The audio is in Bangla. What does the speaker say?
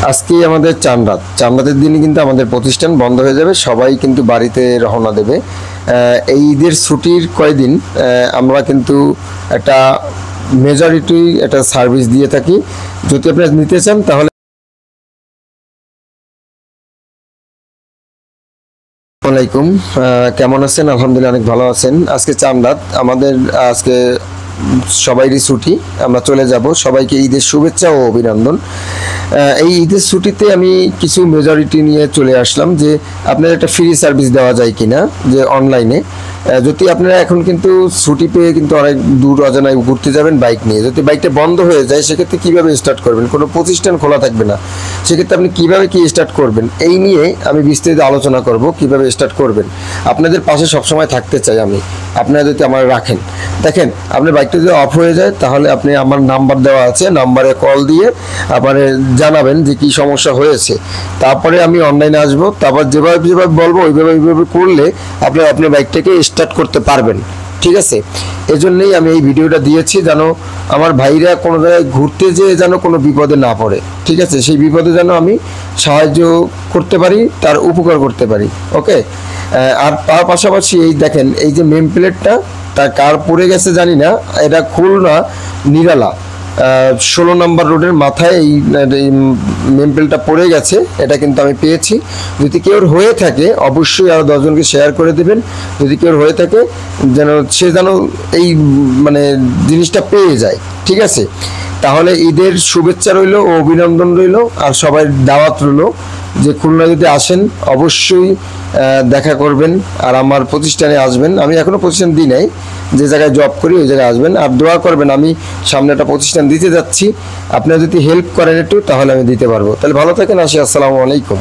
আজকে আমাদের চাঁদ রাতের দিনে কিন্তু আমাদের প্রতিষ্ঠান বন্ধ হয়ে যাবে, সবাই কিন্তু বাড়িতে রওনা দেবে। এই ঈদের ছুটির কয়দিন আমরা কিন্তু একটা মেজরিটি একটা সার্ভিস দিয়ে থাকি। যদি আপনারা নিতে চান তাহলে আসসালামাইকুম, কেমন আছেন? আলহামদুলিল্লাহ অনেক ভালো আছেন। আজকে চাঁদ রাত, আমাদের আজকে সবাইরই ছুটি, আমরা চলে যাব। সবাইকে ঈদের শুভেচ্ছা ও অভিনন্দন। এই ঈদের ছুটিতে আমি কিছু মেজরিটি নিয়ে চলে আসলাম যে আপনার একটা ফ্রি সার্ভিস দেওয়া যায় কিনা, যে অনলাইনে যদি আপনারা এখন কিন্তু ছুটি পেয়ে কিন্তু অনেক দূর অজানায় ঘুরতে যাবেন বাইক নিয়ে, যদি বাইকটা বন্ধ হয়ে যায় সেক্ষেত্রে কীভাবে স্টার্ট করবেন, কোনো প্রতিষ্ঠান খোলা থাকবে না, সেক্ষেত্রে আপনি কীভাবে কি স্টার্ট করবেন এই নিয়ে আমি বিস্তারিত আলোচনা করব। কিভাবে স্টার্ট করবেন, আপনাদের পাশে সবসময় থাকতে চাই আমি, আপনারা যদি আমার রাখেন। দেখেন, আপনার বাইকটা যদি অফ হয়ে যায় তাহলে আপনি আমার নাম্বার দেওয়া আছে, নাম্বারে কল দিয়ে আপনি জানাবেন যে কী সমস্যা হয়েছে, তারপরে আমি অনলাইনে আসবো, তারপর যেভাবে যেভাবে বলবো ওইভাবে করলে আপনার বাইকটাকে স্টার্ট করতে পারবেন। ঠিক আছে, এজন্যই আমি এই ভিডিওটা দিয়েছি, যেন আমার ভাইরা কোনো জায়গায় ঘুরতে যেয়ে যেন কোনো বিপদে না পড়ে। ঠিক আছে, সেই বিপদে যেন আমি সাহায্য করতে পারি, তার উপকার করতে পারি। ওকে, আর তার পাশাপাশি এই দেখেন, এই যে নেম প্লেটটা তা কার পড়ে গেছে জানি না, এটা খুলনা নিরালা 16 নম্বর রোডের মাথায় এই নেম প্লেটটা পড়ে গেছে। এটা কিন্তু আমি পেয়েছি। যদি কেউ হয়ে থাকে অবশ্যই আরও 10 জনকে শেয়ার করে দেবেন। যদি কেউ হয়ে থাকে সে যেন এই জিনিসটা পেয়ে যায়। ঠিক আছে, তাহলে ঈদের শুভেচ্ছা রইল ও অভিনন্দন রইল, আর সবাই দাওয়াত রইল যে খুলনা যদি আসেন অবশ্যই দেখা করবেন আর আমার প্রতিষ্ঠানে আসবেন। আমি এখনও প্রতিষ্ঠান দিই নাই, যে জায়গায় জব করি ওই জায়গায় আসবেন, আর দোয়া করবেন। আমি সামনে একটা প্রতিষ্ঠান দিতে যাচ্ছি, আপনারা যদি হেল্প করেন একটু তাহলে আমি দিতে পারবো। তাহলে ভালো থাকেন, আসি, আসসালামু আলাইকুম।